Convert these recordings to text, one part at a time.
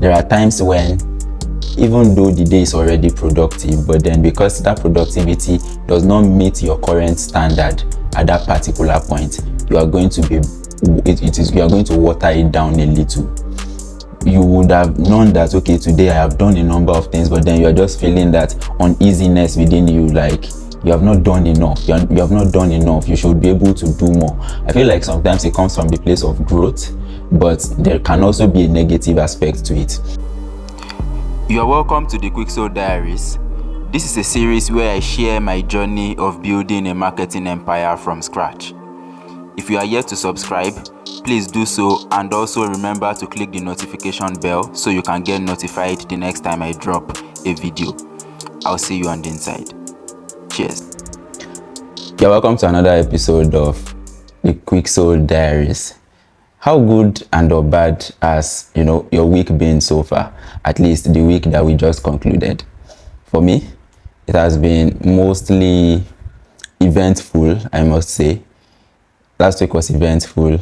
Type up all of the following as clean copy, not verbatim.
there are times when, even though the day is already productive, but then because that productivity does not meet your current standard at that particular point, you are going to you are going to water it down a little. You would have known that, okay, today I have done a number of things, but then you are just feeling that uneasiness within you, like you have not done enough. You have not done enough. You should be able to do more. I feel like sometimes it comes from the place of growth, but there can also be a negative aspect to it. You are welcome to the Quicksol Diaries. This is a series where I share my journey of building a marketing empire from scratch. If you are yet to subscribe, please do so, and also remember to click the notification bell so you can get notified the next time I drop a video. I'll see you on the inside. Cheers. You're welcome to another episode of the Quicksol Diaries. How good and or bad has your week been so far? At least the week that we just concluded. For me, it has been mostly eventful, I must say. Last week was eventful.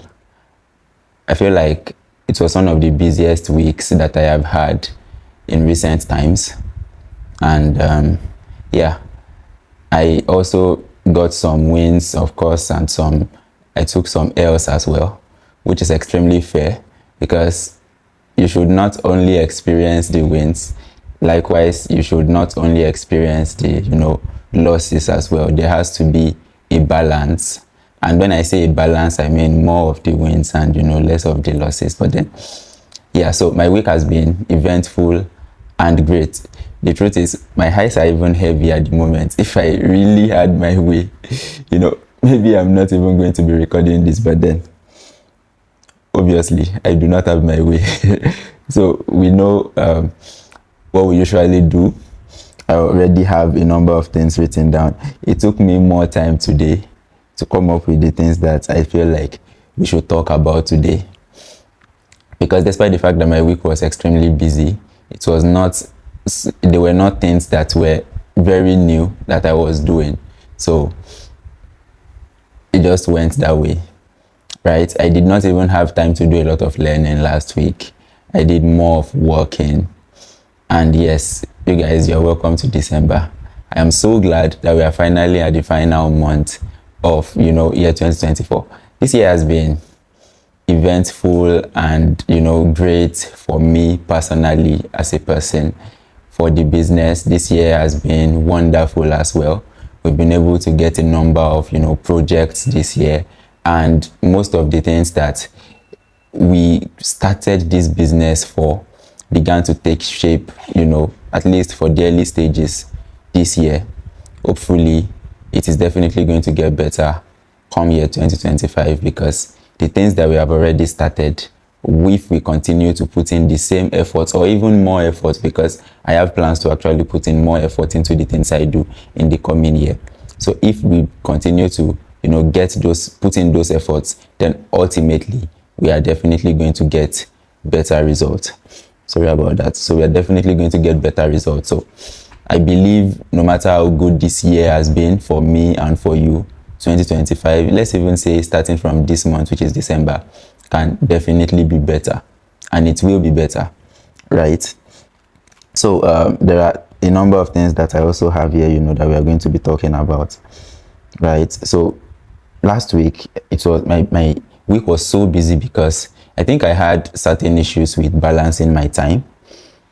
I feel like it was one of the busiest weeks that I have had in recent times. And I also got some wins, of course, and I took some L's as well, which is extremely fair because you should not only experience the wins, likewise, you should not only experience the, losses as well. There has to be a balance. And when I say a balance, I mean more of the wins and, less of the losses. But then, so my week has been eventful and great. The truth is, my highs are even heavy at the moment. If I really had my way, maybe I'm not even going to be recording this, but then, obviously, I do not have my way. So we know what we usually do. I already have a number of things written down. It took me more time today to come up with the things that I feel like we should talk about today. Because despite the fact that my week was extremely busy, they were not things that were very new that I was doing. So it just went that way, right? I did not even have time to do a lot of learning last week. I did more of working. And yes, you guys, you're welcome to December. I am so glad that we are finally at the final month of year 2024. This year has been eventful and great for me personally as a person. For the business, this year has been wonderful as well. We've been able to get a number of projects this year, and most of the things that we started this business for began to take shape, at least for the early stages this year. Hopefully it is definitely going to get better come year 2025, because the things that we have already started, if we continue to put in the same efforts or even more efforts, because I have plans to actually put in more effort into the things I do in the coming year. So if we continue to put in those efforts, then ultimately we are definitely going to get better results. Sorry about that. So we are definitely going to get better results. So I believe no matter how good this year has been for me and for you, 2025, let's even say starting from this month, which is December, can definitely be better, and it will be better, right? So there are a number of things that I also have here, that we are going to be talking about, right? So last week, my week was so busy because I think I had certain issues with balancing my time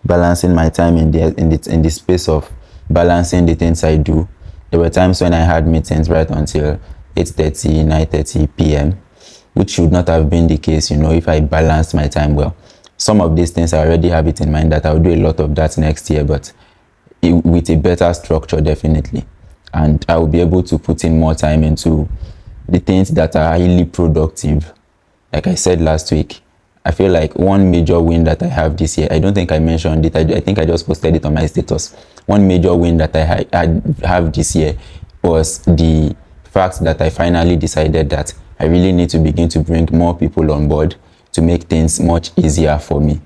in the space of balancing the things I do. There were times when I had meetings right until 8:30, 9:30 p.m., which should not have been the case, if I balanced my time well. Some of these things I already have it in mind that I'll do a lot of that next year, but with a better structure, definitely. And I will be able to put in more time into the things that are highly productive. Like I said last week, I feel like one major win that I have this year, I don't think I mentioned it, I think I just posted it on my status. One major win that I have this year was the fact that I finally decided that I really need to begin to bring more people on board to make things much easier for me.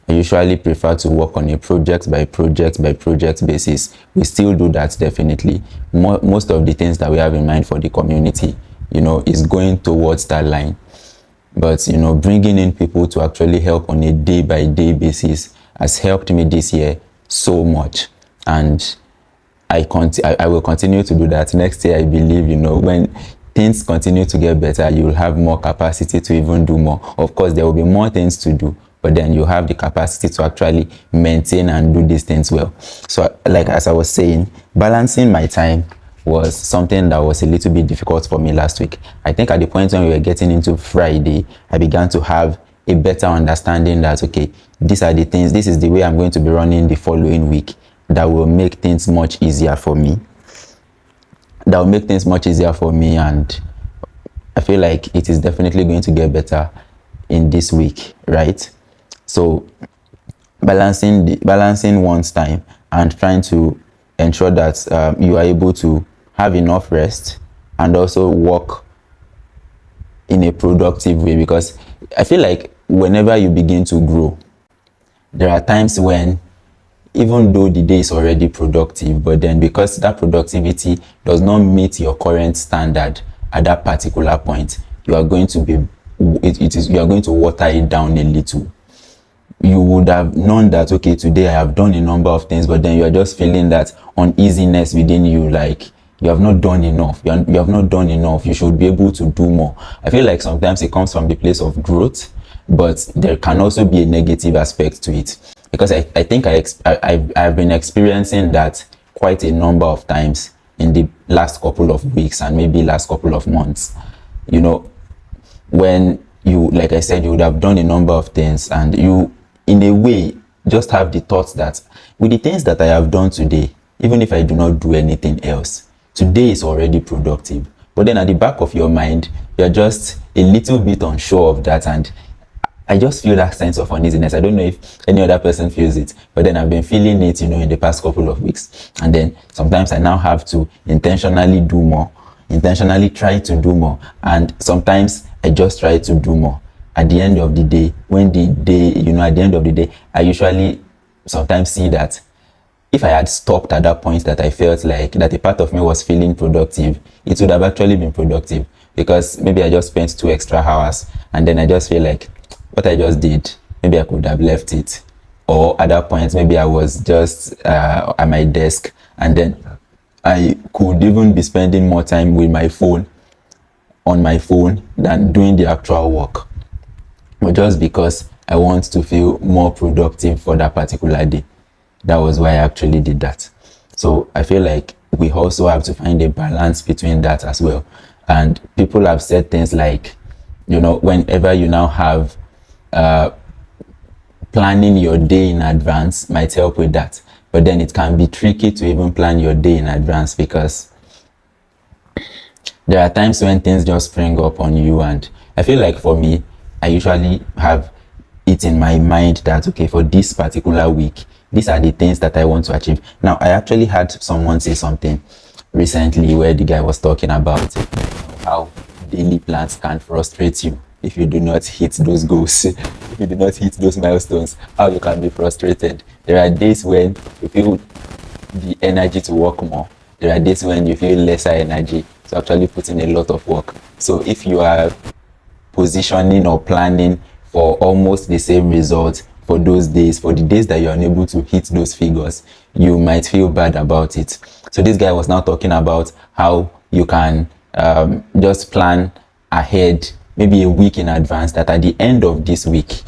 I usually prefer to work on a project by project basis. We still do that, definitely. Most of the things that we have in mind for the community, is going towards that line. But, bringing in people to actually help on a day-by-day basis has helped me this year so much, and I will continue to do that. Next year, I believe, when things continue to get better, you will have more capacity to even do more. Of course, there will be more things to do, but then you have the capacity to actually maintain and do these things well. So, like as I was saying, balancing my time was something that was a little bit difficult for me last week. I think at the point when we were getting into Friday, I began to have a better understanding that, okay, these are the things, this is the way I'm going to be running the following week. That will make things much easier for me. And I feel like it is definitely going to get better in this week, right? So balancing one's time and trying to ensure that you are able to have enough rest and also work in a productive way, because I feel like whenever you begin to grow, there are times when, even though the day is already productive, but then because that productivity does not meet your current standard at that particular point, you are going to water it down a little. You would have known that, okay, today I have done a number of things, but then you are just feeling that uneasiness within you, like you have not done enough. You have not done enough. You should be able to do more. I feel like sometimes it comes from the place of growth, but there can also be a negative aspect to it. Because I think I've been experiencing that quite a number of times in the last couple of weeks and maybe last couple of months. When you, like I said, you would have done a number of things and you, in a way, just have the thought that with the things that I have done today, even if I do not do anything else, today is already productive. But then at the back of your mind, you're just a little bit unsure of that, and I just feel that sense of uneasiness. I don't know if any other person feels it, but then I've been feeling it, in the past couple of weeks. And then sometimes I now have to intentionally do more, intentionally try to do more. And sometimes I just try to do more. At the end of the day, I usually sometimes see that if I had stopped at that point that I felt like that a part of me was feeling productive, it would have actually been productive, because maybe I just spent 2 extra hours and then I just feel like what I just did, maybe I could have left it. Or at that point, maybe I was just at my desk and then I could even be spending more time with my phone, on my phone, than doing the actual work. But just because I want to feel more productive for that particular day. That was why I actually did that. So I feel like we also have to find a balance between that as well. And people have said things like, whenever you now have planning your day in advance might help with that. But then it can be tricky to even plan your day in advance, because there are times when things just spring up on you. And I feel like for me, I usually have it in my mind that, okay, for this particular week, these are the things that I want to achieve. Now, I actually had someone say something recently where the guy was talking about how daily plans can frustrate you if you do not hit those goals, if you do not hit those milestones, how you can be frustrated. There are days when you feel the energy to work more. There are days when you feel lesser energy to actually put in a lot of work. So if you are positioning or planning for almost the same result for those days, for the days that you're unable to hit those figures, you might feel bad about it. So this guy was now talking about how you can just plan ahead, maybe a week in advance, that at the end of this week,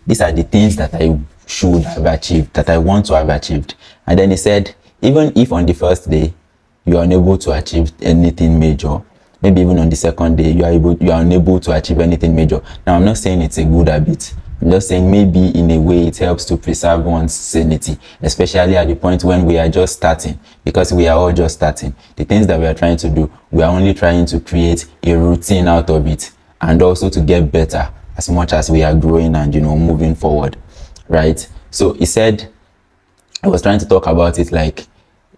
these are the things that I should have achieved, that I want to have achieved. And then he said, even if on the first day you are unable to achieve anything major, maybe even on the second day you are unable to achieve anything major. Now, I'm not saying it's a good habit. I'm just saying maybe in a way it helps to preserve one's sanity, especially at the point when we are just starting, because we are all just starting. The things that we are trying to do, we are only trying to create a routine out of it, and also to get better as much as we are growing and moving forward, right? So he said, I was trying to talk about it like,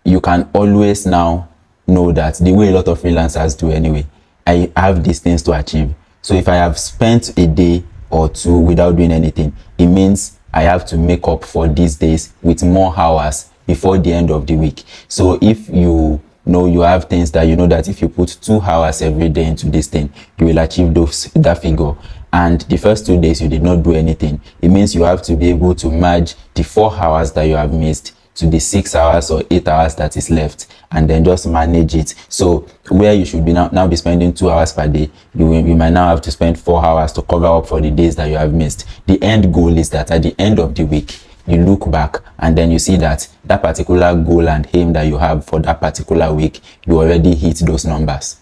you can always now know that the way a lot of freelancers do anyway, I have these things to achieve. So if I have spent a day or two without doing anything, it means I have to make up for these days with more hours before the end of the week. So if you have things that that if you put 2 hours every day into this thing, you will achieve that figure. and the first 2 days you did not do anything, it means you have to be able to merge the 4 hours that you have missed to the 6 hours or 8 hours that is left, and then just manage it. So where you should be now be spending 2 hours per day, you might now have to spend 4 hours to cover up for the days that you have missed. The end goal is that at the end of the week, you look back and then you see that that particular goal and aim that you have for that particular week, you already hit those numbers,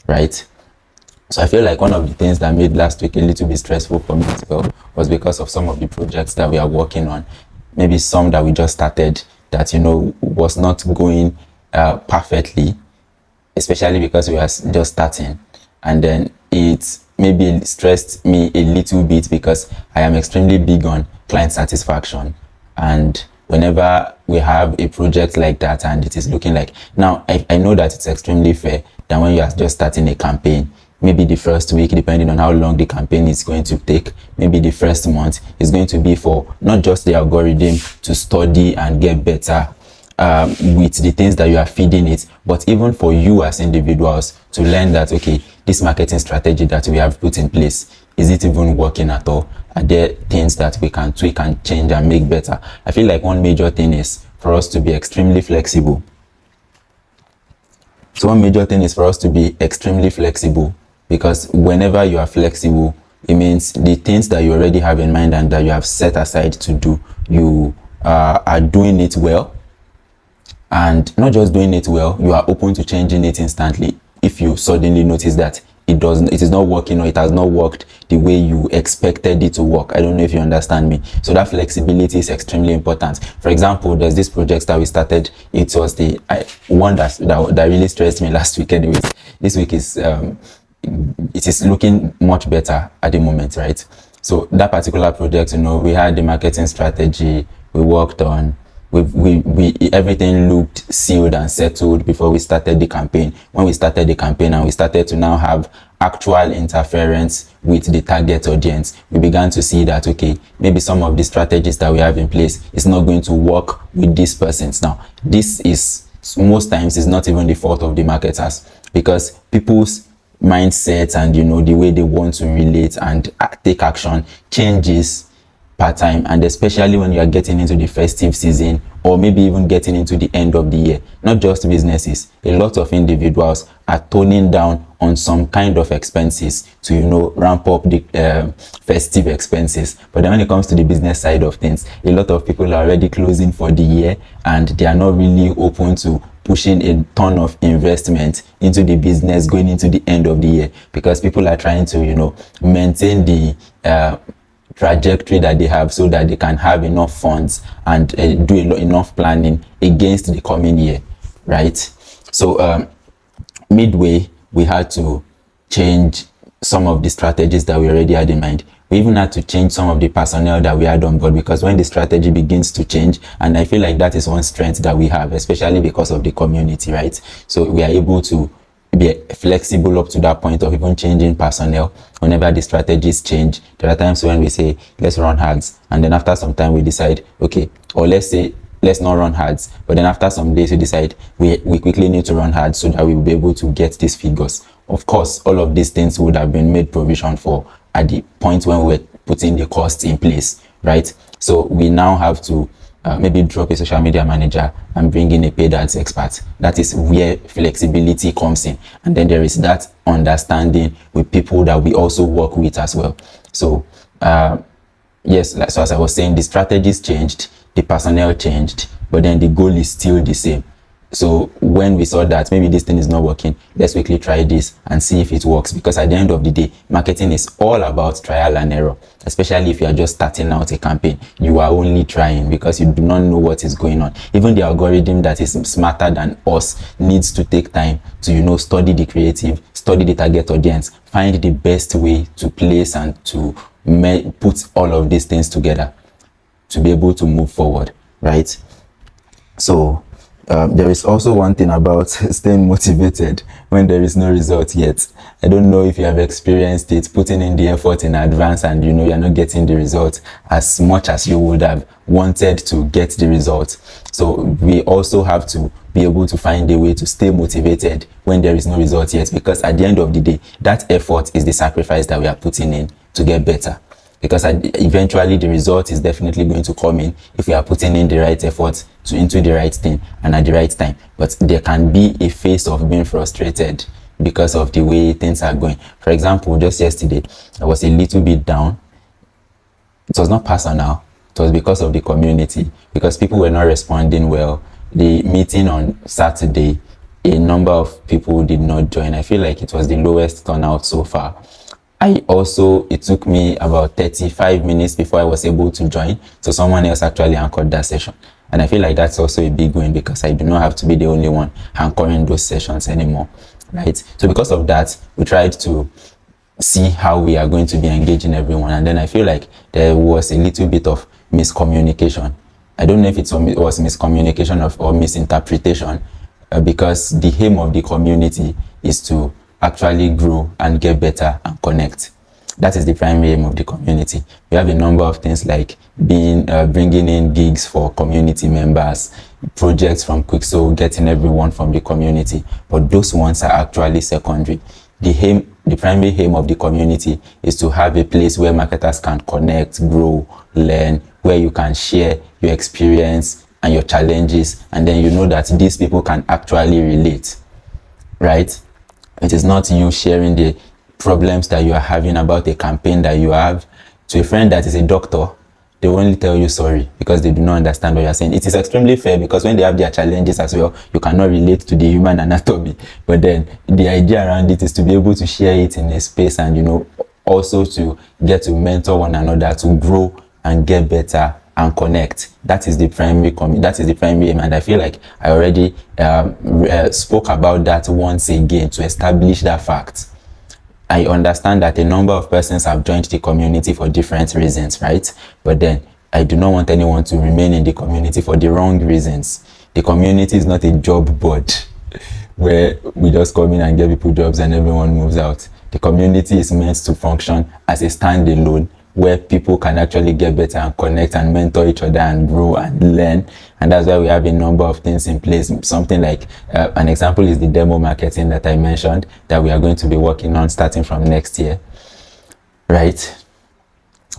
right? So I feel like one of the things that made last week a little bit stressful for me as well was because of some of the projects that we are working on. Maybe some that we just started that, was not going perfectly, especially because we are just starting. And then it maybe stressed me a little bit because I am extremely big on client satisfaction. And whenever we have a project like that and it is looking like, now I know that it's extremely fair that when you are just starting a campaign, maybe the first week, depending on how long the campaign is going to take, maybe the first month is going to be for not just the algorithm to study and get better with the things that you are feeding it, but even for you as individuals to learn that, okay, this marketing strategy that we have put in place, is it even working at all? Are there things that we can tweak and change and make better? I feel like one major thing is for us to be extremely flexible. So one major thing is for us to be extremely flexible, because whenever you are flexible, it means the things that you already have in mind and that you have set aside to do, you are doing it well. And not just doing it well, you are open to changing it instantly if you suddenly notice that it is not working, or it has not worked the way you expected it to work. I don't know if you understand me. So that flexibility is extremely important. For example, there's this project that we started. It was the one that really stressed me last week. Anyways, this week is it is looking much better at the moment, right? So that particular project, we had the marketing strategy we worked on. We everything looked sealed and settled before we started the campaign. When we started the campaign and we started to now have actual interference with the target audience, we began to see that, okay, maybe some of the strategies that we have in place is not going to work with these persons. Now, this is most times is not even the fault of the marketers, because people's mindsets and the way they want to relate and take action changes per time, and especially when you are getting into the festive season, or maybe even getting into the end of the year. Not just businesses, a lot of individuals are toning down on some kind of expenses to ramp up the festive expenses. But then when it comes to the business side of things, a lot of people are already closing for the year and they are not really open to pushing a ton of investment into the business going into the end of the year, because people are trying to maintain the trajectory that they have, so that they can have enough funds and do enough planning against the coming year, right? So midway, we had to change some of the strategies that we already had in mind. We even had to change some of the personnel that we had on board, because when the strategy begins to change, and I feel like that is one strength that we have, especially because of the community, right? So we are able to be flexible up to that point of even changing personnel whenever the strategies change. There are times when we say, let's run ads, and then after some time we decide, okay, or let's say, let's not run ads, but then after some days we decide we quickly need to run ads so that we will be able to get these figures. Of course, all of these things would have been made provision for at the point when we were putting the costs in place, right? So we now have to maybe drop a social media manager and bring in a paid ads expert. That is where flexibility comes in. And then there is that understanding with people that we also work with as well. So yes, so as I was saying, the strategies changed, the personnel changed, but then the goal is still the same. So when we saw that maybe this thing is not working, let's quickly try this and see if it works, because at the end of the day, marketing is all about trial and error. Especially if you are just starting out a campaign, you are only trying because you do not know what is going on. Even the algorithm that is smarter than us needs to take time to study the creative, study the target audience, find the best way to place and to put all of these things together to be able to move forward, right? So there is also one thing about staying motivated when there is no result yet. I don't know if you have experienced it, putting in the effort in advance and you're not getting the result as much as you would have wanted to get the result. So we also have to be able to find a way to stay motivated when there is no result yet, because at the end of the day, that effort is the sacrifice that we are putting in to get better. Because eventually the result is definitely going to come in if we are putting in the right effort into the right thing and at the right time. But there can be a phase of being frustrated because of the way things are going. For example, just yesterday, I was a little bit down. It was not personal. It was because of the community, because people were not responding well. The meeting on Saturday, a number of people did not join. I feel like it was the lowest turnout so far. It took me about 35 minutes before I was able to join. So someone else actually anchored that session. And I feel like that's also a big win because I do not have to be the only one anchoring those sessions anymore. Right? So because of that, we tried to see how we are going to be engaging everyone. And then I feel like there was a little bit of miscommunication. I don't know if it was miscommunication or misinterpretation, because the aim of the community is to actually grow and get better and connect. That is the primary aim of the community. We have a number of things like bringing in gigs for community members, projects from Quicksol, getting everyone from the community. But those ones are actually secondary. The primary aim of the community is to have a place where marketers can connect, grow, learn, where you can share your experience and your challenges, and then you know that these people can actually relate, right? It is not you sharing the problems that you are having about a campaign that you have to a friend that is a doctor. They will only tell you sorry because they do not understand what you are saying. It is extremely fair because when they have their challenges as well, you cannot relate to the human anatomy. But then the idea around it is to be able to share it in a space and, also to get to mentor one another, to grow and get better and connect. That is the primary aim, and I feel like I already spoke about that once again to establish that fact. I understand that a number of persons have joined the community for different reasons, right? But then I do not want anyone to remain in the community for the wrong reasons. The community is not a job board where we just come in and get people jobs and everyone moves out. The community is meant to function as a standalone where people can actually get better and connect and mentor each other and grow and learn. And that's why we have a number of things in place. Something like an example is the demo marketing that I mentioned that we are going to be working on starting from next year, right?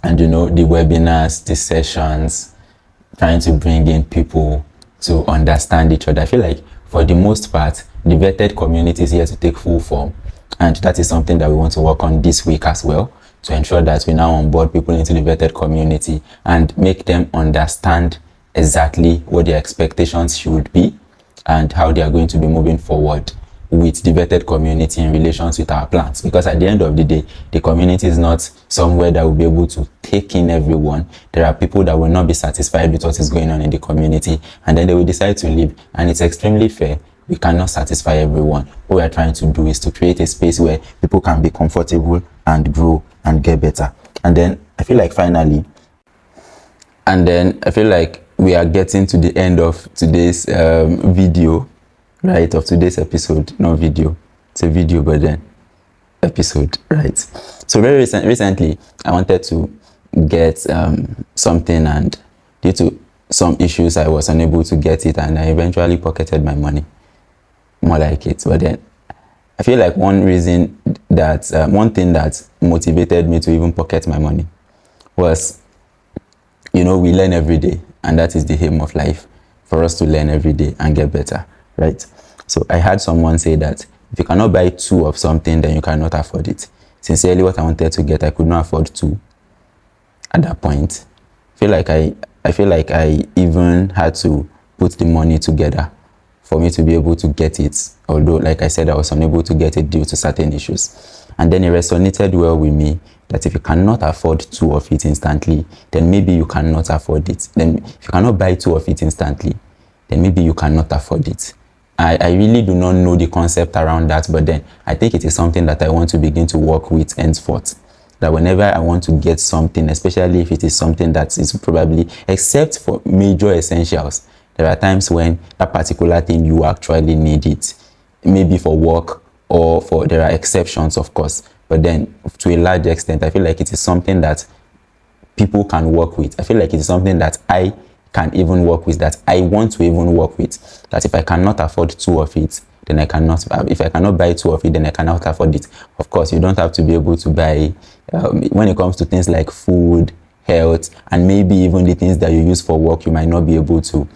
And the webinars, the sessions, trying to bring in people to understand each other. I feel like for the most part, the vetted community is here to take full form. And that is something that we want to work on this week as well, to ensure that we now onboard people into the vetted community and make them understand exactly what their expectations should be and how they are going to be moving forward with the vetted community in relations with our plans. Because at the end of the day, the community is not somewhere that will be able to take in everyone. There are people that will not be satisfied with what is going on in the community, and then they will decide to leave. And it's extremely fair. We cannot satisfy everyone. What we are trying to do is to create a space where people can be comfortable and grow and get better. And then I feel like we are getting to the end of today's video, right? Of today's episode, not video. It's a video, but then episode, right? So very recently, I wanted to get something, and due to some issues, I was unable to get it, and I eventually pocketed my money. More like it. But then I feel like one thing that motivated me to even pocket my money was, we learn every day, and that is the aim of life, for us to learn every day and get better, right? So I had someone say that if you cannot buy 2 of something, then you cannot afford it. Sincerely, what I wanted to get, I could not afford 2 at that point. I feel like I even had to put the money together for me to be able to get it, although, like I said, I was unable to get it due to certain issues. And then it resonated well with me that if you cannot afford 2 of it instantly, then maybe you cannot afford it. Then if you cannot buy 2 of it instantly, then maybe you cannot afford it. I really do not know the concept around that, but then I think it is something that I want to begin to work with henceforth. That whenever I want to get something, especially if it is something that is probably, except for major essentials, there are times when that particular thing you actually need it, maybe for work or there are exceptions, of course, but then to a large extent, I feel like it is something that people can work with. I feel like it is something that I can even work with, that I want to even work with, that if I cannot afford 2 of it, then I cannot. If I cannot buy two of it, then I cannot afford it. Of course, you don't have to be able to buy when it comes to things like food, health, and maybe even the things that you use for work. You might not be able to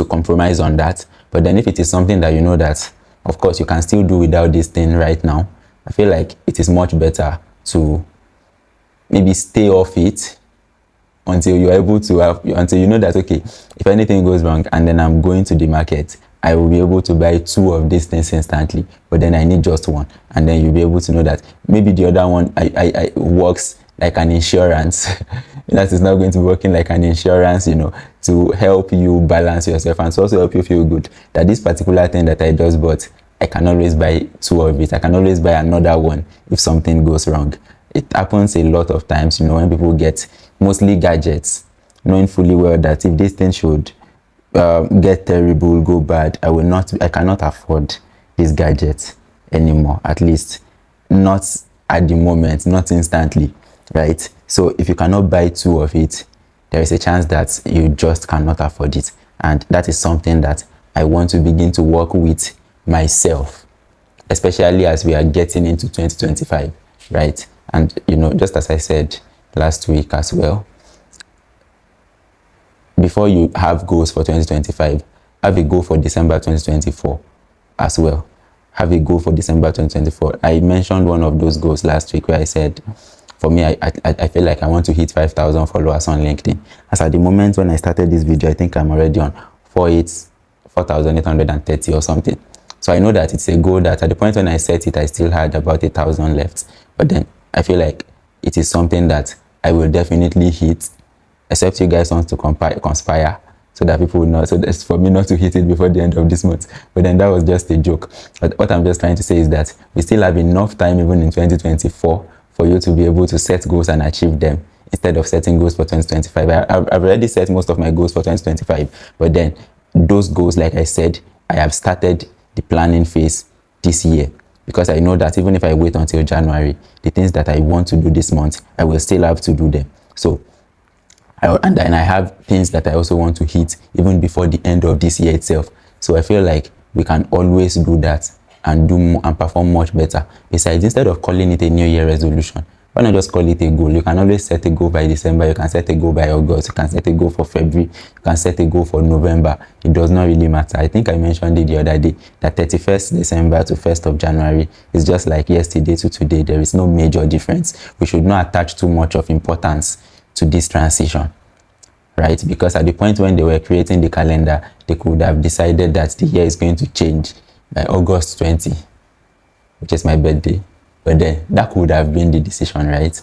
compromise on that. But then if it is something that you know that, of course, you can still do without this thing right now, I feel like it is much better to maybe stay off it until you're able to until you know that, okay, if anything goes wrong and then I'm going to the market, I will be able to buy two of these things instantly, but then I need just one. And then you'll be able to know that maybe the other one I works like an insurance. That is not going to be working like an insurance, to help you balance yourself and to also help you feel good that this particular thing that I just bought, I can always buy two of it. I can always buy another one if something goes wrong. It happens a lot of times, when people get mostly gadgets, knowing fully well that if this thing should get terrible, go bad, I cannot afford this gadget anymore, at least not at the moment, not instantly, right? So if you cannot buy two of it, there is a chance that you just cannot afford it. And that is something that I want to begin to work with myself, especially as we are getting into 2025, right? And, just as I said last week as well, before you have goals for 2025, have a goal for December 2024 as well. Have a goal for December 2024. I mentioned one of those goals last week where I said, for me, I feel like I want to hit 5,000 followers on LinkedIn. As at the moment when I started this video, I think I'm already on 4,830 or something. So I know that it's a goal that at the point when I set it, I still had about 1,000 left. But then I feel like it is something that I will definitely hit, except you guys want to conspire so that people will not, so that's for me not to hit it before the end of this month. But then that was just a joke. But what I'm just trying to say is that we still have enough time, even in 2024, for you to be able to set goals and achieve them instead of setting goals for 2025. I've already set most of my goals for 2025, but then those goals, like I said, I have started the planning phase this year, because I know that even if I wait until January, the things that I want to do this month, I will still have to do them. So, and then I have things that I also want to hit even before the end of this year itself. So I feel like we can always do that and do more and perform much better. Besides, instead of calling it a New Year resolution, why not just call it a goal? You can always set a goal by December, you can set a goal by August, you can set a goal for February, you can set a goal for November. It does not really matter. I think I mentioned it the other day that 31st December to 1st of January is just like yesterday to today. There is no major difference. We should not attach too much of importance to this transition, right? Because at the point when they were creating the calendar, they could have decided that the year is going to change by August 20, which is my birthday. But then that could have been the decision, right?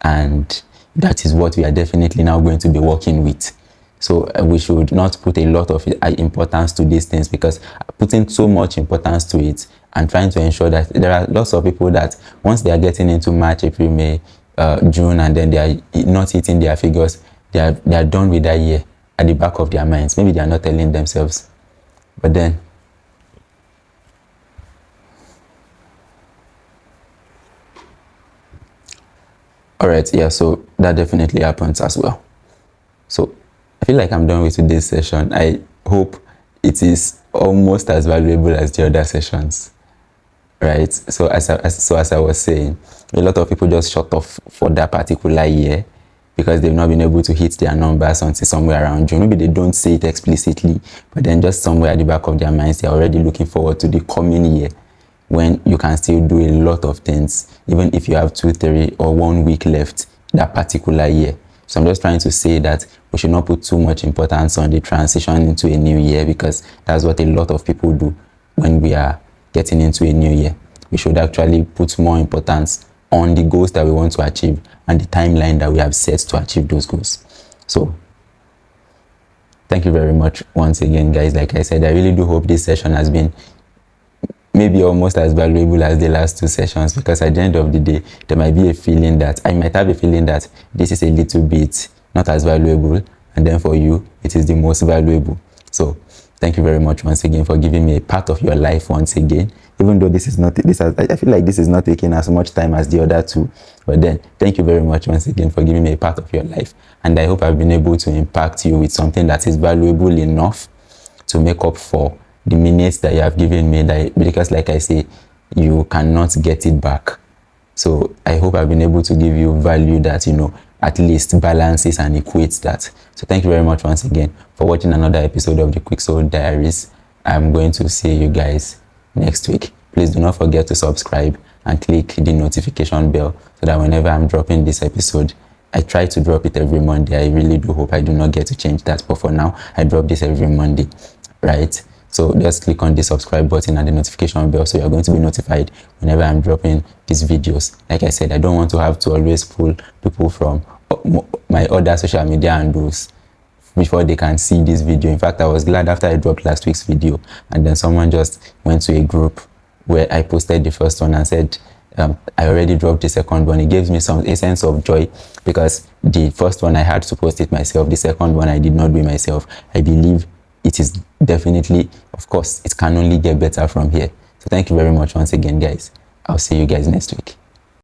And that is what we are definitely now going to be working with. So we should not put a lot of importance to these things, because putting so much importance to it and trying to ensure that there are lots of people that once they are getting into March, April, May, June, and then they are not hitting their figures, they are done with that year at the back of their minds. Maybe they are not telling themselves, but then all right, yeah, so that definitely happens as well. So I feel like I'm done with today's session. I hope it is almost as valuable as the other sessions, right? So as I was saying, a lot of people just shut off for that particular year because they've not been able to hit their numbers until somewhere around June. Maybe they don't say it explicitly, but then just somewhere at the back of their minds, they're already looking forward to the coming year, when you can still do a lot of things, even if you have 2, 3, or 1 week left that particular year. So I'm just trying to say that we should not put too much importance on the transition into a new year, because that's what a lot of people do when we are getting into a new year. We should actually put more importance on the goals that we want to achieve and the timeline that we have set to achieve those goals. So thank you very much once again, guys. Like I said, I really do hope this session has been maybe almost as valuable as the last 2 sessions, because at the end of the day, there might be a feeling that I might have a feeling that this is a little bit not as valuable, and then for you, it is the most valuable. So thank you very much once again for giving me a part of your life once again, even though this is not, I feel like this is not taking as much time as the other 2, but then thank you very much once again for giving me a part of your life, and I hope I've been able to impact you with something that is valuable enough to make up for the minutes that you have given me, because like I say, you cannot get it back. So I hope I've been able to give you value that, at least balances and equates that. So thank you very much once again for watching another episode of the Quicksol Diaries. I'm going to see you guys next week. Please do not forget to subscribe and click the notification bell so that whenever I'm dropping this episode, I try to drop it every Monday. I really do hope I do not get to change that, but for now, I drop this every Monday, right? So just click on the subscribe button and the notification bell so you're going to be notified whenever I'm dropping these videos. Like I said, I don't want to have to always pull people from my other social media handles before they can see this video. In fact, I was glad after I dropped last week's video and then someone just went to a group where I posted the first one and said, I already dropped the second one. It gives me a sense of joy because the first one I had to post it myself. The second one I did not do myself. I believe it is definitely, of course, it can only get better from here. So thank you very much once again, guys. I'll see you guys next week.